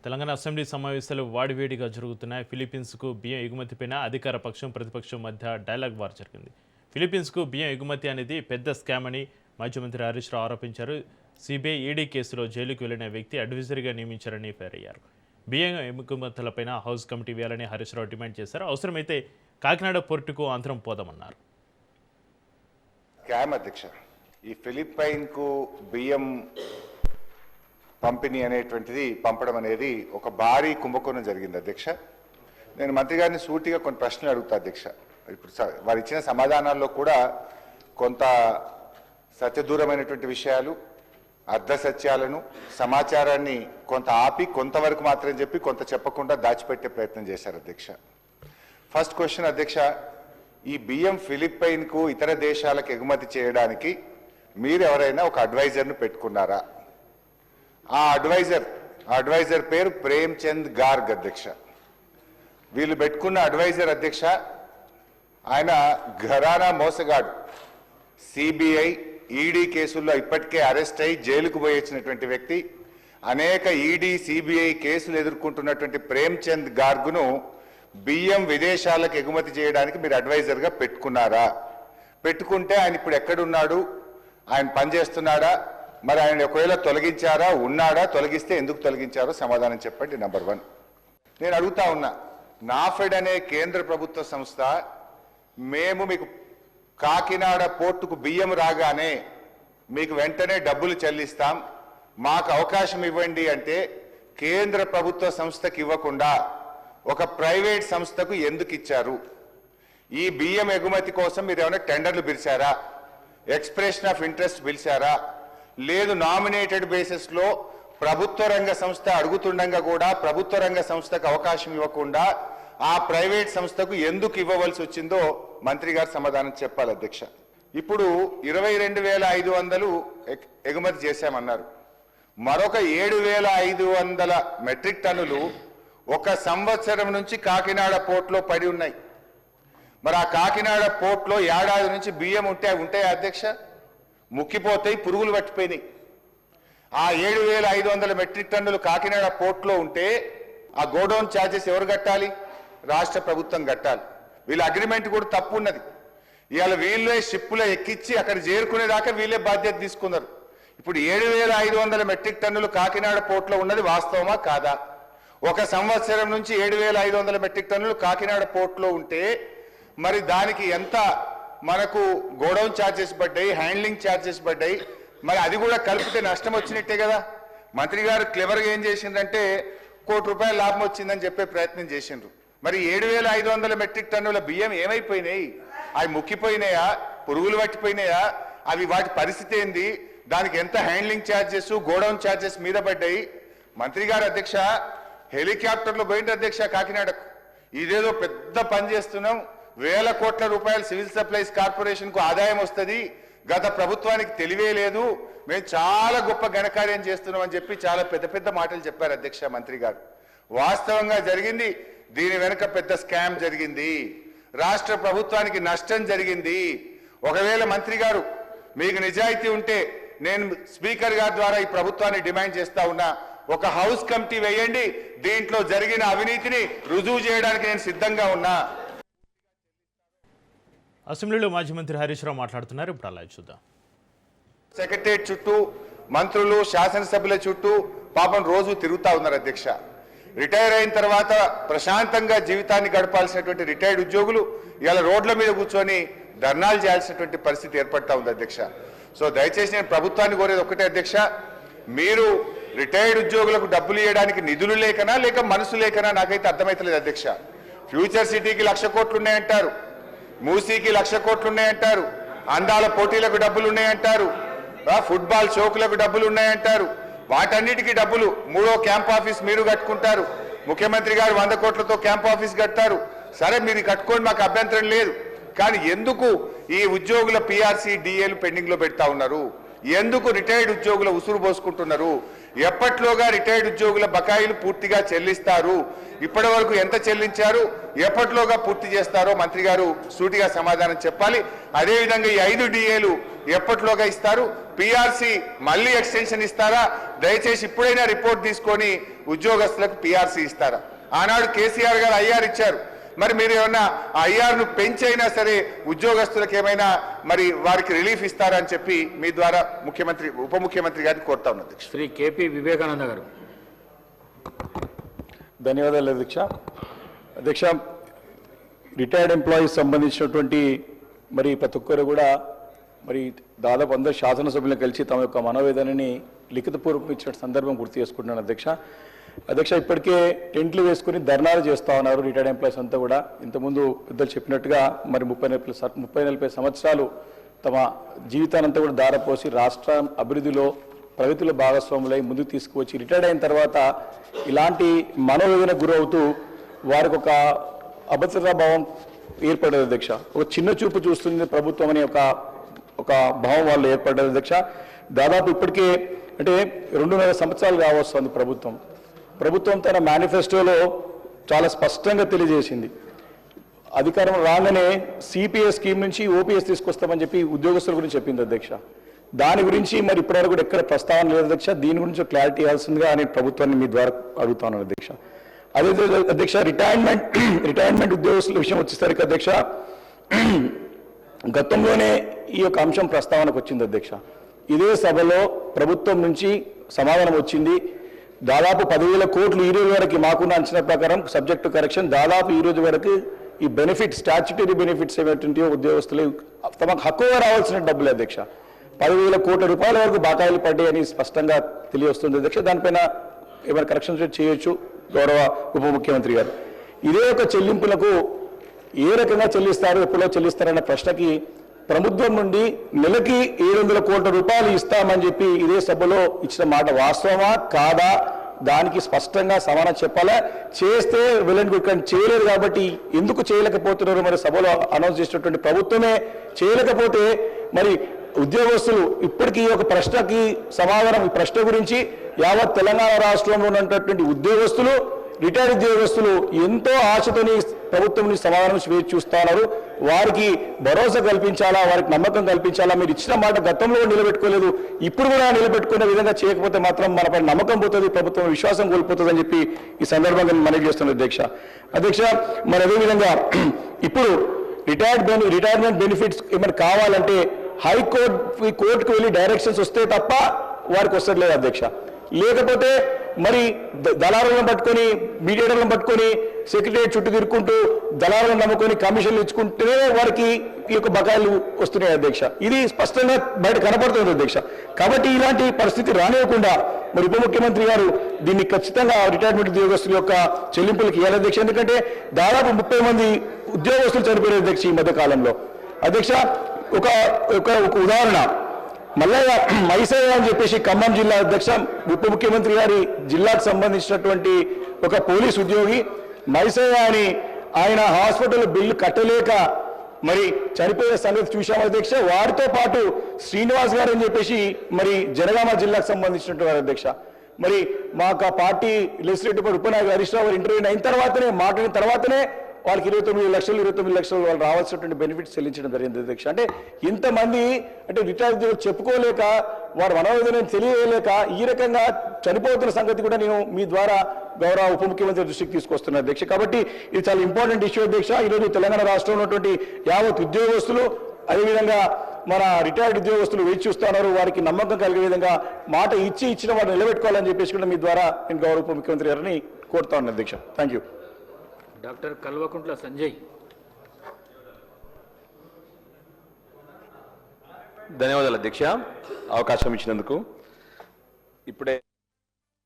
Telangana assembly సమావేశాలు వాడివేడిగా జరుగుతున్నాయి. ఫిలిప్పీన్స్కు బియ్యం ఎగుమతిపైన అధికార పక్షం ప్రతిపక్షం మధ్య డైలాగ్ వార్ జరిగింది. ఫిలిప్పీన్స్కు బియ్యం ఎగుమతి అనేది పెద్ద స్కామ్ అని మాజీ మంత్రి హరీష్ రావు ఆరోపించారు. సిబిఐ ఈడీ కేసులో జైలుకు వెళ్లిన వ్యక్తి అడ్వైజర్గా నియమించారని ఫైర్ అయ్యారు. బియ్యం ఎగుమతులపైన హౌస్ కమిటీ వేయాలని హరీష్ రావు డిమాండ్ చేశారు. అవసరమైతే కాకినాడ పోర్టుకు అంతరం పోదామన్నారు. స్కామ్ అధ్యక్ష, ఈ ఫిలిప్పైన్కు బియ్యం పంపిణీ అనేటువంటిది పంపడం అనేది ఒక భారీ కుంభకోణం జరిగింది అధ్యక్ష. నేను మంత్రి గారిని సూటిగా కొన్ని ప్రశ్నలు అడుగుతా అధ్యక్ష. ఇప్పుడు వారు ఇచ్చిన సమాధానాల్లో కూడా కొంత సత్యదూరమైనటువంటి విషయాలు, అర్ధ సత్యాలను, సమాచారాన్ని కొంత ఆపి కొంతవరకు మాత్రం చెప్పి కొంత చెప్పకుండా దాచిపెట్టే ప్రయత్నం చేశారు అధ్యక్ష. ఫస్ట్ క్వశ్చన్ అధ్యక్ష, ఈ బియ్యం ఫిలిప్పైన్కు ఇతర దేశాలకు ఎగుమతి చేయడానికి మీరు ఎవరైనా ఒక అడ్వైజర్ను పెట్టుకున్నారా? ఆ అడ్వైజర్ పేరు ప్రేమ్చంద్ గార్గ్ అధ్యక్ష. వీళ్ళు పెట్టుకున్న అడ్వైజర్ అధ్యక్ష, ఆయన ఘరానా మోసగాడు. సిబిఐ ఈడీ కేసుల్లో ఇప్పటికే అరెస్ట్ అయి జైలుకు పోయి వచ్చినటువంటి వ్యక్తి. అనేక ఈడీ సిబిఐ కేసులు ఎదుర్కొంటున్నటువంటి ప్రేమ్చంద్ గార్గ్ను బియ్యం విదేశాలకు ఎగుమతి చేయడానికి మీరు అడ్వైజర్గా పెట్టుకున్నారా? పెట్టుకుంటే ఆయన ఇప్పుడు ఎక్కడున్నాడు? ఆయన పనిచేస్తున్నాడా? మరి ఆయన ఒకవేళ తొలగించారా? ఉన్నాడా? తొలగిస్తే ఎందుకు తొలగించారో సమాధానం చెప్పండి. నెంబర్ 1. నేను అడుగుతా ఉన్నా, నాఫెడ్ అనే కేంద్ర ప్రభుత్వ సంస్థ మేము మీకు కాకినాడ పోర్టుకు బియ్యం రాగానే మీకు వెంటనే డబ్బులు చెల్లిస్తాం, మాకు అవకాశం ఇవ్వండి అంటే కేంద్ర ప్రభుత్వ సంస్థకి ఇవ్వకుండా ఒక ప్రైవేట్ సంస్థకు ఎందుకు ఇచ్చారు? ఈ బియ్యం ఎగుమతి కోసం మీరు ఏమైనా టెండర్లు పిలిచారా? ఎక్స్ప్రెషన్ ఆఫ్ ఇంట్రెస్ట్ పిలిచారా? లేదు, నామినేటెడ్ బేసిస్లో ప్రభుత్వ రంగ సంస్థ అడుగుతుండగా కూడా ప్రభుత్వ రంగ సంస్థకు అవకాశం ఇవ్వకుండా ఆ ప్రైవేట్ సంస్థకు ఎందుకు ఇవ్వవలసి వచ్చిందో మంత్రి గారు సమాధానం చెప్పాలి అధ్యక్ష. ఇప్పుడు 22,500 ఎగుమతి చేశామన్నారు. మరొక 7,500 మెట్రిక్ టన్నులు ఒక సంవత్సరం నుంచి కాకినాడ పోర్టులో పడి ఉన్నాయి. మరి ఆ కాకినాడ పోర్టులో ఏడాది నుంచి బియ్యం ఉంటాయి అధ్యక్ష, ముక్కిపోతాయి, పురుగులు పట్టిపోయినాయి. ఆ 7,500 మెట్రిక్ టన్నులు కాకినాడ పోర్టులో ఉంటే ఆ గోడౌన్ ఛార్జెస్ ఎవరు కట్టాలి? రాష్ట్ర ప్రభుత్వం కట్టాలి. వీళ్ళ అగ్రిమెంట్ కూడా తప్పు ఉన్నది. ఇవాళ వీళ్ళే షిప్పులో ఎక్కించి అక్కడ చేరుకునేదాకా వీళ్ళే బాధ్యత తీసుకున్నారు. ఇప్పుడు 7,500 మెట్రిక్ టన్నులు కాకినాడ పోర్టులో ఉన్నది వాస్తవమా కాదా? ఒక సంవత్సరం నుంచి 7,500 మెట్రిక్ టన్నులు కాకినాడ పోర్టులో ఉంటే మరి దానికి ఎంత మనకు గోడౌన్ ఛార్జెస్ పడ్డాయి, హ్యాండ్లింగ్ ఛార్జెస్ పడ్డాయి. మరి అది కూడా కలిపితే నష్టం వచ్చినట్టే కదా. మంత్రి గారు క్లెవర్గా ఏం చేసిందంటే ₹1 కోటి లాభం వచ్చిందని చెప్పే ప్రయత్నం చేసిండ్రు. మరి 7,500 మెట్రిక్ టన్నుల బియ్యం ఏమైపోయినాయి? అవి ముక్కిపోయినాయా? పురుగులు పట్టిపోయినాయా? అవి వాటి పరిస్థితి ఏంది? దానికి ఎంత హ్యాండ్లింగ్ ఛార్జెస్, గోడౌన్ ఛార్జెస్ మీద పడ్డాయి? మంత్రి గారు అధ్యక్ష హెలికాప్టర్లో పోయింది అధ్యక్ష కాకినాడకు. ఇదేదో పెద్ద పని చేస్తున్నాం, వేల కోట్ల రూపాయలు సివిల్ సప్లైస్ కార్పొరేషన్కు ఆదాయం వస్తుంది, గత ప్రభుత్వానికి తెలివే లేదు, మేము చాలా గొప్ప ఘనకార్యం చేస్తున్నాం అని చెప్పి చాలా పెద్ద పెద్ద మాటలు చెప్పారు అధ్యక్ష మంత్రి గారు. వాస్తవంగా జరిగింది, దీని వెనుక పెద్ద స్కామ్ జరిగింది, రాష్ట్ర ప్రభుత్వానికి నష్టం జరిగింది. ఒకవేళ మంత్రి గారు మీకు నిజాయితీ ఉంటే నేను స్పీకర్ గారి ద్వారా ఈ ప్రభుత్వాన్ని డిమాండ్ చేస్తా ఉన్నా, ఒక హౌస్ కమిటీ వేయండి, దీంట్లో జరిగిన అవినీతిని రుజువు చేయడానికి నేను సిద్ధంగా ఉన్నా. అసెంబ్లీలో మాజీ మంత్రి హరీష్ రావు మాట్లాడుతున్నారు. ఇప్పుడు అలా చూద్దాం. సెక్రటరియట్ చుట్టూ మంత్రులు, శాసనసభ్యుల చుట్టూ పాపం రోజు తిరుగుతా ఉన్నారు అధ్యక్ష. రిటైర్ అయిన తర్వాత ప్రశాంతంగా జీవితాన్ని గడపాల్సినటువంటి రిటైర్డ్ ఉద్యోగులు ఇలా రోడ్ల మీద కూర్చొని ధర్నాలు చేయాల్సినటువంటి పరిస్థితి ఏర్పడతా ఉంది అధ్యక్ష. సో దయచేసి నేను ప్రభుత్వాన్ని కోరేది ఒకటే అధ్యక్ష, మీరు రిటైర్డ్ ఉద్యోగులకు డబ్బులు ఇవ్వడానికి నిధులు లేకనా లేక మనసు లేకనా నాకైతే అర్థమైతలేదు అధ్యక్ష. ఫ్యూచర్ సిటీకి 1,00,000 కోట్లు ఉన్నాయంటారు, మూసీకి 1,00,000 కోట్లు ఉన్నాయంటారు, అందాల పోటీలకు డబ్బులు ఉన్నాయంటారు, ఫుట్బాల్ షోకులకు డబ్బులు ఉన్నాయంటారు. వాటన్నిటికీ డబ్బులు 3వ క్యాంప్ ఆఫీస్ మీరు కట్టుకుంటారు, ముఖ్యమంత్రి గారు 100 కోట్లతో క్యాంప్ ఆఫీస్ కట్టారు. సరే మీరు కట్టుకోండి, మాకు అభ్యంతరం లేదు. కానీ ఎందుకు ఈ ఉద్యోగుల పిఆర్సీ డిఏలు పెండింగ్ లో పెడతా ఉన్నారు? ఎందుకు రిటైర్డ్ ఉద్యోగుల ఉసురు పోసుకుంటున్నారు? ఎప్పట్లోగా రిటైర్డ్ ఉద్యోగుల బకాయిలు పూర్తిగా చెల్లిస్తారు? ఇప్పటి వరకు ఎంత చెల్లించారు? ఎప్పట్లోగా పూర్తి చేస్తారో మంత్రి గారు సూటిగా సమాధానం చెప్పాలి. అదేవిధంగా ఈ 5 డిఏలు ఎప్పట్లోగా ఇస్తారు? పిఆర్సీ మళ్ళీ ఎక్స్టెన్షన్ ఇస్తారా? దయచేసి ఇప్పుడైనా రిపోర్ట్ తీసుకొని ఉద్యోగస్తులకు పిఆర్సీ ఇస్తారా? ఆనాడు కేసీఆర్ గారు ఐఆర్ ఇచ్చారు. మరి మీరు ఏమన్నా ఆ ఐఆర్ను పెంచైనా సరే ఉద్యోగస్తులకు ఏమైనా మరి వారికి రిలీఫ్ ఇస్తారా అని చెప్పి మీ ద్వారా ముఖ్యమంత్రి ఉప ముఖ్యమంత్రి గారిని కోరుతా ఉన్నది. శ్రీ కేపీ వివేకానంద గారు. ధన్యవాదాలు అధ్యక్ష. అధ్యక్ష, రిటైర్డ్ ఎంప్లాయీస్ సంబంధించినటువంటి మరి ప్రతి ఒక్కరు కూడా మరి దాదాపు అందరు శాసనసభ్యులను కలిసి తమ యొక్క మనోవేదనని లిఖితపూర్వకం ఇచ్చిన సందర్భం గుర్తు చేసుకుంటున్నాను అధ్యక్ష. ఇప్పటికే టెంట్లు వేసుకుని ధర్నాలు చేస్తూ ఉన్నారు రిటైర్డ్ ఎంప్లాయీస్ అంతా కూడా. ఇంతకుముందు పెద్దలు చెప్పినట్టుగా మరి 30-40 సంవత్సరాలు తమ జీవితానంతా కూడా దారపోసి రాష్ట్ర అభివృద్ధిలో ప్రగతిలో భాగస్వాములై ముందుకు తీసుకువచ్చి రిటైర్డ్ అయిన తర్వాత ఇలాంటి మనోవేదనకు గురవుతూ వారికి ఒక అభద్రతా భావం ఏర్పడ్డది అధ్యక్ష. ఒక చిన్న చూపు చూస్తుంది ప్రభుత్వం అనే ఒక భావం వాళ్ళు ఏర్పడ్డది అధ్యక్ష. దాదాపు ఇప్పటికే అంటే 2.5 సంవత్సరాలు కావస్తుంది ప్రభుత్వం తన మేనిఫెస్టోలో చాలా స్పష్టంగా తెలియజేసింది. అధికారం రాగానే సిపిఎస్ స్కీమ్ నుంచి ఓపీఎస్ తీసుకొస్తామని చెప్పి ఉద్యోగస్తుల గురించి చెప్పింది అధ్యక్ష. దాని గురించి మరి ఇప్పటివరకు కూడా ఎక్కడ ప్రస్తావన లేదు అధ్యక్ష. దీని గురించి క్లారిటీ ఇవ్వాల్సిందిగా నేను ప్రభుత్వాన్ని మీ ద్వారా అడుగుతాను అధ్యక్ష. అదే అధ్యక్ష, రిటైర్మెంట్ ఉద్యోగస్తుల విషయం వచ్చేసరికి అధ్యక్ష, గతంలోనే ఈ యొక్క అంశం ప్రస్తావనకు వచ్చింది అధ్యక్ష. ఇదే సభలో ప్రభుత్వం నుంచి సమాధానం వచ్చింది. దాదాపు 10,000 కోట్లు ఈ రోజు వరకు మాకున్న అంచనా ప్రకారం సబ్జెక్ట్ టు కరెక్షన్ దాదాపు ఈ రోజు వరకు ఈ బెనిఫిట్ స్టాచ్యుటరీ బెనిఫిట్స్ ఏమిటంటే ఉద్యోగస్తులు తమకు హక్కుగా రావాల్సిన డబ్బులు అధ్యక్ష 10,000 కోట్ల రూపాయల వరకు బకాయిలు పడ్డాయని స్పష్టంగా తెలియవస్తుంది అధ్యక్ష. దానిపైన ఏమైనా కరెక్షన్ చేయొచ్చు గౌరవ ఉప ముఖ్యమంత్రి గారు. ఇదే ఒక చెల్లింపులకు ఏ రకంగా చెల్లిస్తారు, ఎప్పుడో చెల్లిస్తారన్న ప్రశ్నకి ప్రభుత్వం నుండి నెలకి 700 కోట్ల రూపాయలు ఇస్తామని చెప్పి ఇదే సభలో ఇచ్చిన మాట వాస్తవమా కాదా, దానికి స్పష్టంగా సమాధానం చెప్పాలా. చేస్తే వెల్ గుడ్, కానీ చేయలేదు కాబట్టి ఎందుకు చేయలేకపోతున్నారు మరి సభలో అనౌన్స్ చేసినటువంటి ప్రభుత్వమే చేయలేకపోతే మరి ఉద్యోగస్తులు ఇప్పటికీ ఒక ప్రశ్నకి సమాధానం, ఈ ప్రశ్న గురించి యావత్ తెలంగాణ రాష్ట్రంలో ఉన్నటువంటి ఉద్యోగస్తులు, రిటైర్డ్ ఉద్యోగస్తులు ఎంతో ఆశతోని ప్రభుత్వం నుంచి సమాధానం వేచి చూస్తా ఉన్నారు. వారికి భరోసా కల్పించాలా, వారికి నమ్మకం కల్పించాలా. మీరు ఇచ్చిన మాట గతంలో నిలబెట్టుకోలేదు, ఇప్పుడు కూడా నిలబెట్టుకునే విధంగా చేయకపోతే మాత్రం మనపై నమ్మకం పోతుంది, ప్రభుత్వం విశ్వాసం కోల్పోతుంది అని చెప్పి ఈ సందర్భంగా మనవి చేస్తున్నారు అధ్యక్ష. మరి అదేవిధంగా ఇప్పుడు రిటైర్మెంట్ బెనిఫిట్స్ ఏమైనా కావాలంటే కోర్టుకు వెళ్ళి డైరెక్షన్స్ వస్తే తప్ప వారికి వస్తలేదు అధ్యక్ష. లేకపోతే మరి దళారులను పట్టుకొని, మీడియేటర్లను పట్టుకొని సెక్రటరీ చుట్టూ తిరుక్కుంటూ దళారులను నమ్ముకొని కమిషన్లు ఇచ్చుకుంటేనే వారికి ఈ యొక్క బకాయిలు వస్తున్నాయి అధ్యక్ష. ఇది స్పష్టంగా బయట కనపడుతుంది అధ్యక్ష. కాబట్టి ఇలాంటి పరిస్థితి రానివ్వకుండా మరి ఉప ముఖ్యమంత్రి గారు దీన్ని ఖచ్చితంగా రిటైర్మెంట్ ఉద్యోగస్తుల యొక్క చెల్లింపులకు ఇవ్వాలి అధ్యక్ష. ఎందుకంటే దాదాపు 30 మంది ఉద్యోగస్తులు చనిపోయారు అధ్యక్ష ఈ మధ్య కాలంలో అధ్యక్ష. ఒక ఉదాహరణ, మల్లయ్య మైసయ్య అని చెప్పేసి ఖమ్మం జిల్లా అధ్యక్ష, ఉప ముఖ్యమంత్రి గారి జిల్లాకు సంబంధించినటువంటి ఒక పోలీస్ ఉద్యోగి మైసయ్య అని ఆయన హాస్పిటల్ బిల్లు కట్టలేక మరి చనిపోయే సంగతి చూశాం అధ్యక్ష. వారితో పాటు శ్రీనివాస్ గారు అని చెప్పేసి మరి జనగామ జిల్లాకు సంబంధించినటువంటి వారు అధ్యక్ష. మరి మాకు ఆ party legislative ఉపనాయకులు Harish Rao interview అయిన తర్వాతనే మాట్లాడిన తర్వాతనే వాళ్ళకి 29 లక్షలు వాళ్ళు రావాల్సినటువంటి బెనిఫిట్స్ చెల్లించడం జరిగింది అధ్యక్ష. అంటే ఇంతమంది అంటే రిటైర్ చెప్పుకోలేక వారు మనోవేదన తెలియలేక ఈ రకంగా చనిపోతున్న సంగతి కూడా నేను మీ ద్వారా గౌరవ ఉప ముఖ్యమంత్రి దృష్టికి తీసుకొస్తున్నాను అధ్యక్ష. కాబట్టి ఇది చాలా ఇంపార్టెంట్ ఇష్యూ అధ్యక్ష. ఈరోజు తెలంగాణ రాష్ట్రంలో ఉన్నటువంటి యావత్ ఉద్యోగస్తులు, అదేవిధంగా మన రిటైర్డ్ ఉద్యోగస్తులు వేచి చూస్తున్నారు. వారికి నమ్మకం కలిగే విధంగా మాట ఇచ్చిన వారు నిలబెట్టుకోవాలని చెప్పేసి కూడా మీ ద్వారా నేను గౌరవ ఉప ముఖ్యమంత్రి గారిని కోరుతా ఉన్నాను అధ్యక్ష. Thank you. Doctor Kalvakuntla Sanjay. ధన్యవాదాలు అధ్యక్ష, అవకాశం ఇచ్చినందుకు. ఇప్పుడే